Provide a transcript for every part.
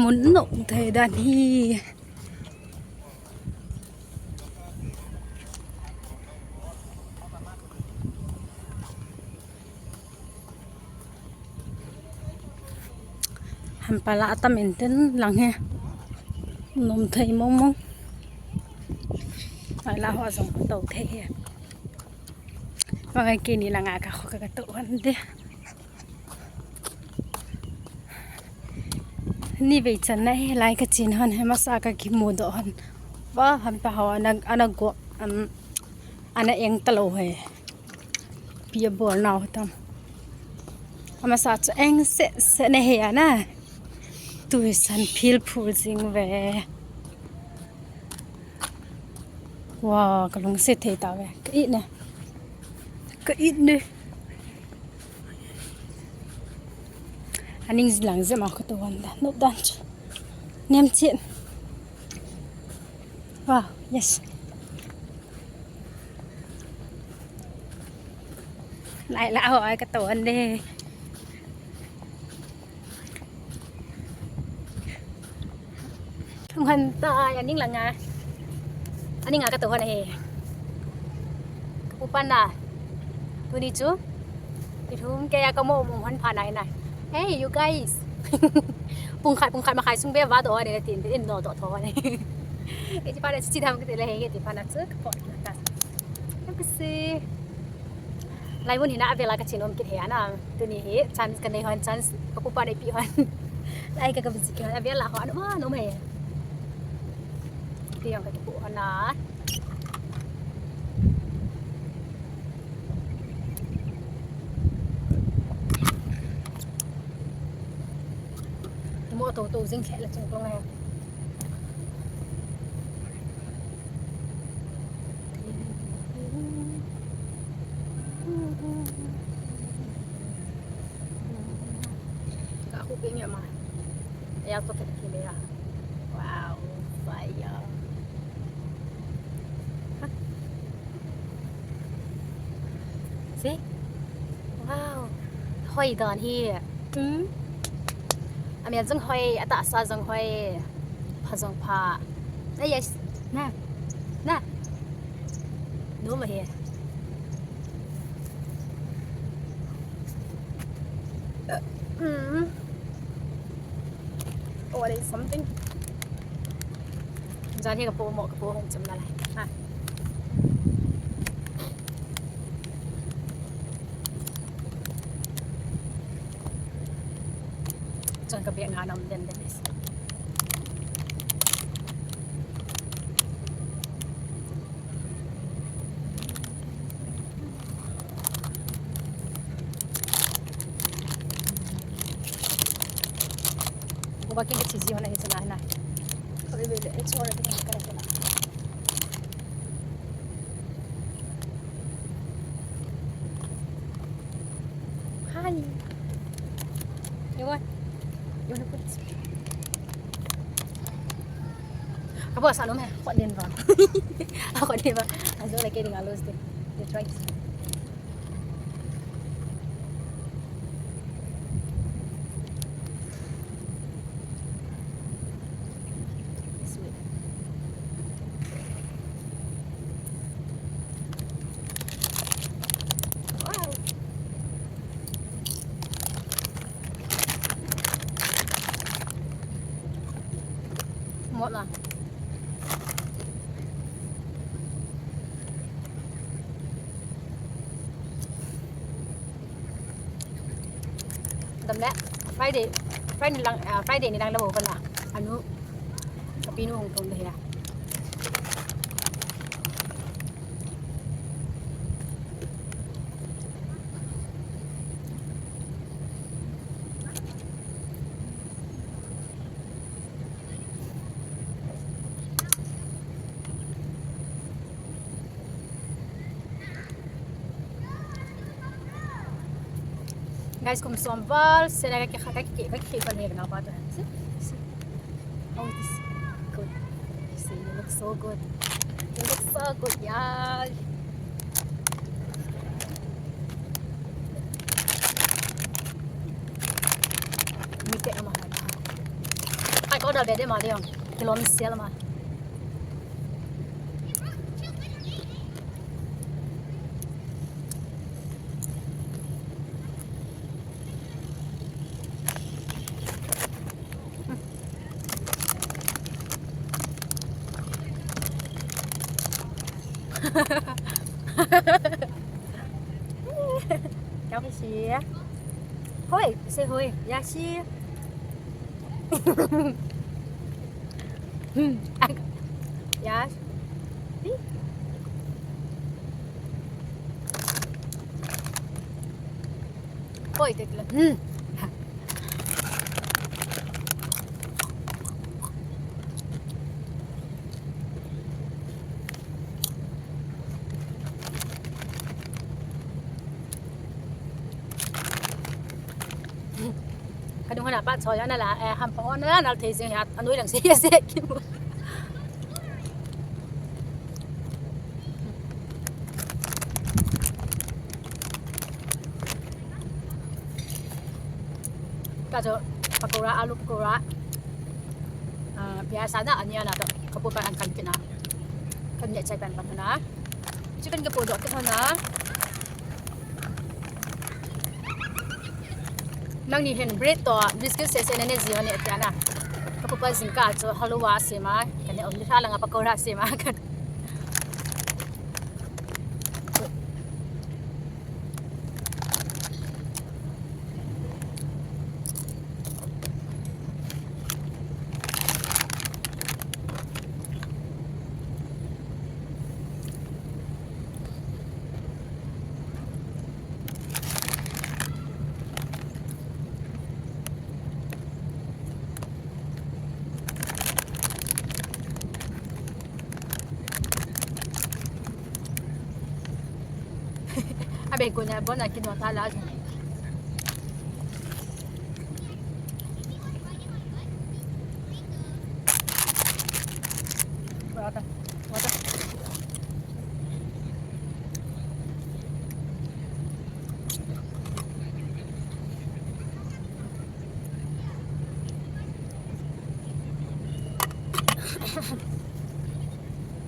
muốn nộm thề đàn hi hàm bà lạ tâm ẩn tên lằng he nộm thề mong mong phải là họ dùng tàu thề và ngày kia này là ngã cả khó cả tàu ăn đi ni về chân này lại cái chuyện hơn hay mà sao cái mua đồ hơn và hàm bà họ anh go anh em tàu hè bia bò nào tâm mà sao cho anh sẽ này hè na tôi sẵn phil phù dinh về wow cái lồng sẽ thấy tao về cái ít nè cái ít đi anh ấy làm gì mà có tôi ăn đã nốt đan nem chuyện wow yes lại là hỏi cái tổ ăn đi không hành tai anh ấy là ngà anh ấy ngà cái tổ này upan à tôi đi chú đi thum cái kamoh mùng hắn phá này này hey you guys pung khai mà khai sung bé Vahdoh này tiền tiền nó đỏ thò này cái chị phải chỉ tham cái này cái chị phải nát trước pot nát cái gì lạiวันนี้นะเวลากับชินอมกินเหียนะตัวนี้ชันกันในหันชันกับปุ๊บได้ปีหันไล่กับบิจิกันเวลาเขาอันว่าน้องเมย์เตรียมกับปุ๊บหันนะโมตัวซิงแค่ละจังตรงไหนaku pengen mah ya tu kita kini ya wow saya see wow hoi dan hi ami jeng hoi ata sa jeng hoi pha jeng pha ai yes na no ma he oh there is something จานที่กระโปรงเหมาะกระโปรงจำอะไรอ่ะจนกระเบียงงานำเด่นเลยbaking cái cheesy hoना hichana na अभी भी एक छोड़ के कर देना hi you want to put các bạn sao nó mày gọi điện vào gọi điện vào anh rồi lại cái đừng alo đi để try một là tầm đấy Friday này đang đâu con à anh nu tapi nu hong kong deh ya guys, kung sombal, sila kaki pa niya na ba ito? See? Oh, this is good. See, you look so good. You look so good, yeah. Mite naman na. Ay, có đợt để mà đi không cái lon xe mà cháu cái gì thôi xe hơi ya xí ya thôi thì là cái đúng là bạn soi nó là hàm phó nó là thì gì hạt anh nuôi đằng xe kim cả chỗ pakora alu pakora biasa na anya na to kapupan ang kan kina kan ya chai pan pan na chicken ke podok ke na nang ni hen bread to biscuit se se ne zio ne ta na kapupan zingka cho halwa se ma kan ne om ni tha la nga pakora se ma kan abe ko na bon na kinwa tala wata wata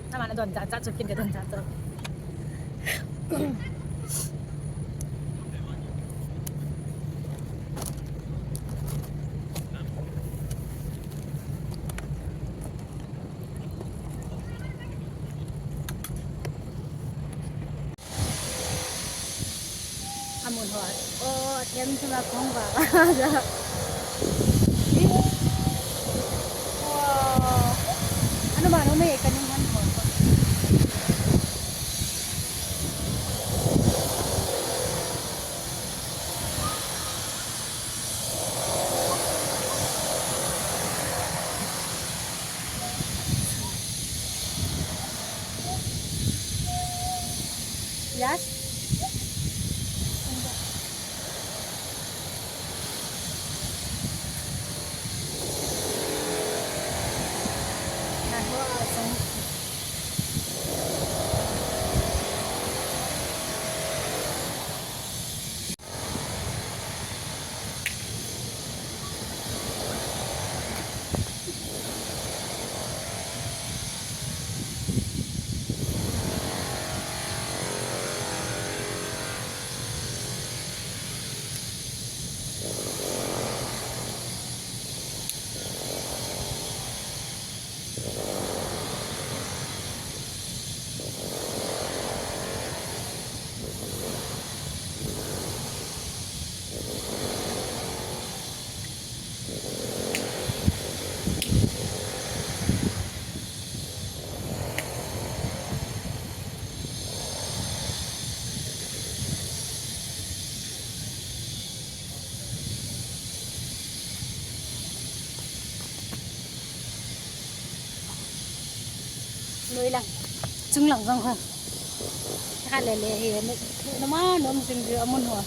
naman na doon cha cha kin ka doon cha cha amun hot oh tem sama kong ba wow ano ba no may ikan yung hanho Yash nuôi lằng trứng lằng rong không hai lele hiền nó má nó mình rửa môn hồ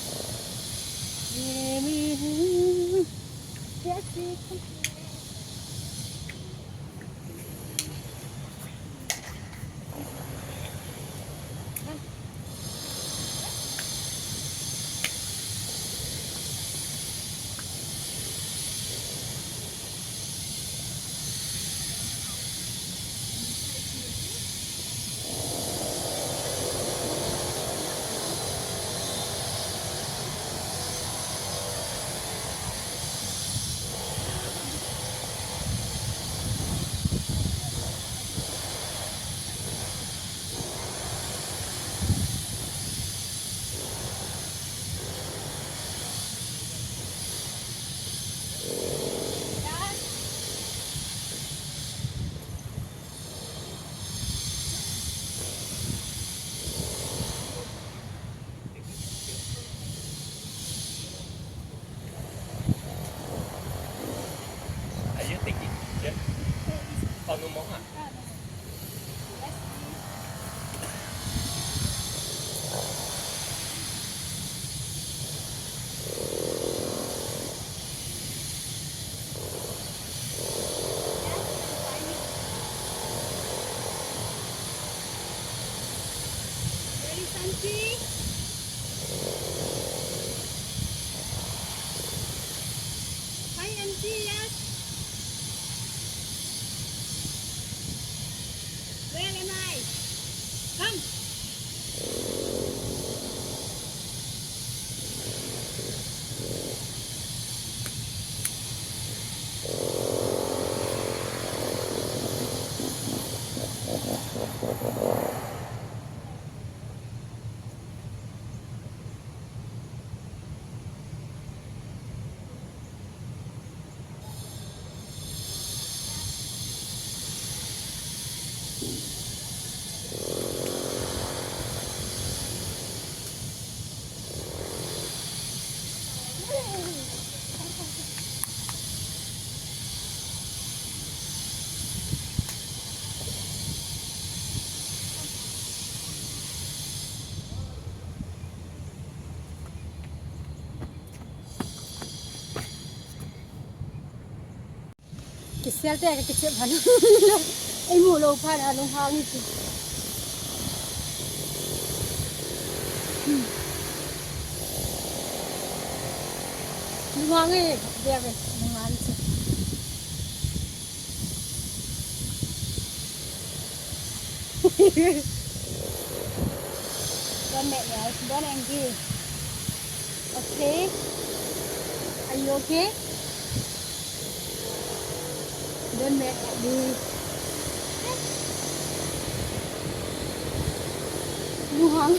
sel te ka kicep han ai mu lo pha da long hang ni long hang ni dia ke long hang ni Don't make me, don't angry. Okay? Are you okay? Don't make me. You hung.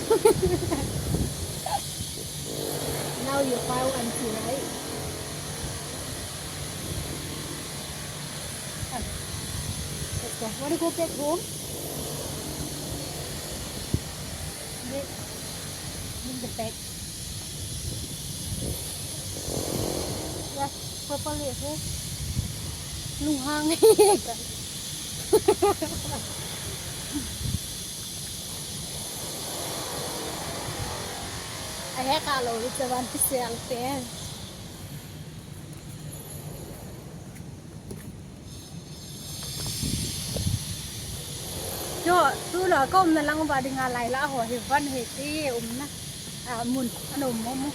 Now you file empty, right? Let's go. Want to go back home? Bring the bag. Yeah, properly, okay? Lung hang. I had a lot of one to sell there. Yo, tu là có mình lăng vào đi ngà lại là hỏi hiệp văn hệ tí na mùn ăn ủng mông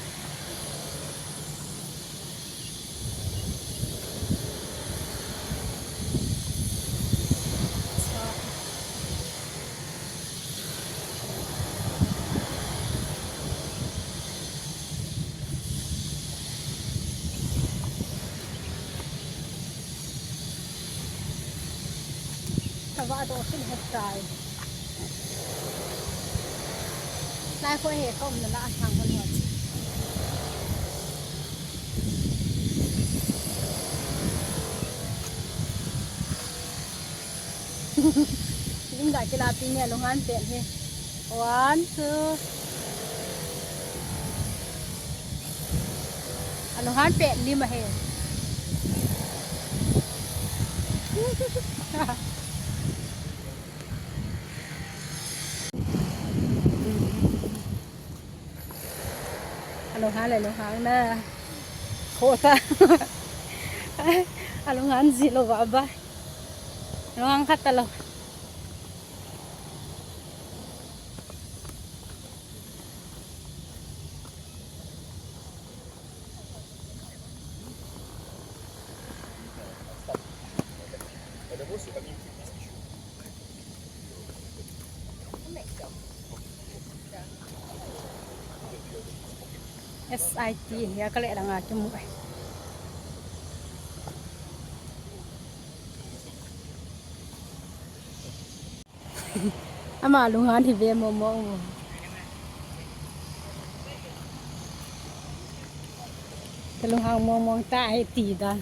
Vahdohขึ้นเหตุการณ์นายคนเหตุก็มันละทางมันหมดยิ่งได้กีฬาปีเนี่ยโรงงานเปลี่ยนเฮ้one two โรงงานเปลี่ยนดีมาเฮ้lồng hán này lồng hán na khô ta lồng hán gì lo vợ ba lồng hán khát ta lo SIT ya có lẽ là ngà cho mũi mà lùng hán thì về mồm mồm cái lùng hán mồm mồm ta hay tỉ ta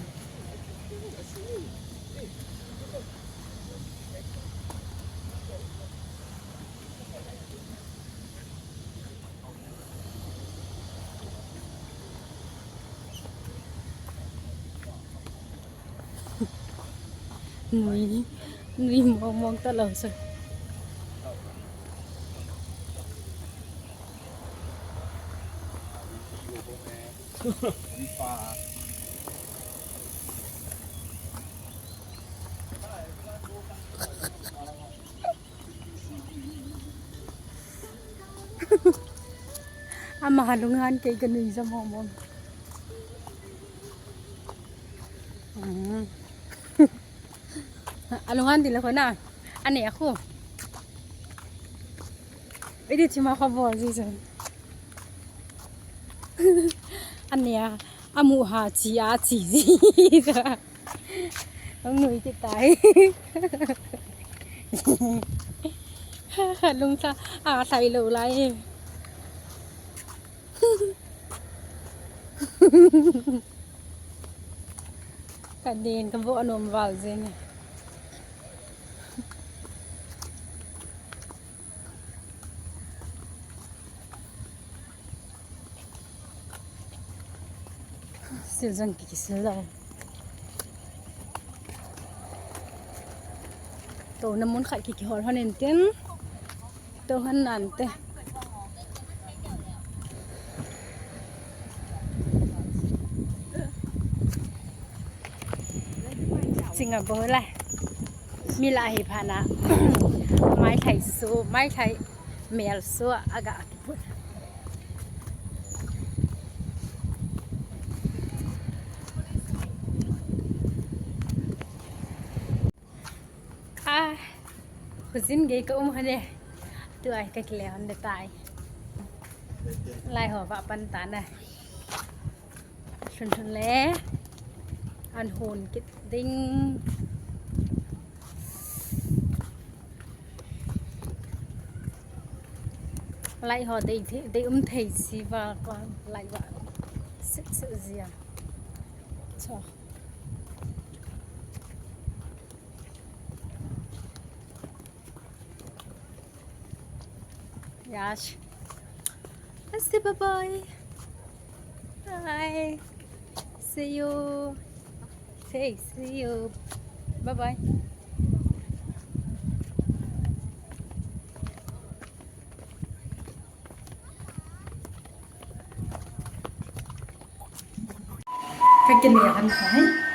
nuôi mong mong ta lâu rồi mahalungan kay ganun sa momon alungan din ako na ano ako pwede cuma kabol siya ano ya amuha chia chi ang nuôi chị tay lung sa thầy lù lại cả đền cái bộ nôm vào gì này siêu dân kỳ siêu lâu tổ nó muốn khai kỳ hồi hoa nền tiếng tổ hắn nản tê chính là bố lại mi lại hi phana mai thai su mai thai mel su aga kiput Kuzin gay ko hane tu ai ka kle han de tai lai ho va pan ta na chun le an hồn kit ding lại họ để thấy gì và còn lại vợ sự gì à cho Yash let's say bye bye bye see you see you bye bye cái kinh nghiệm anh phải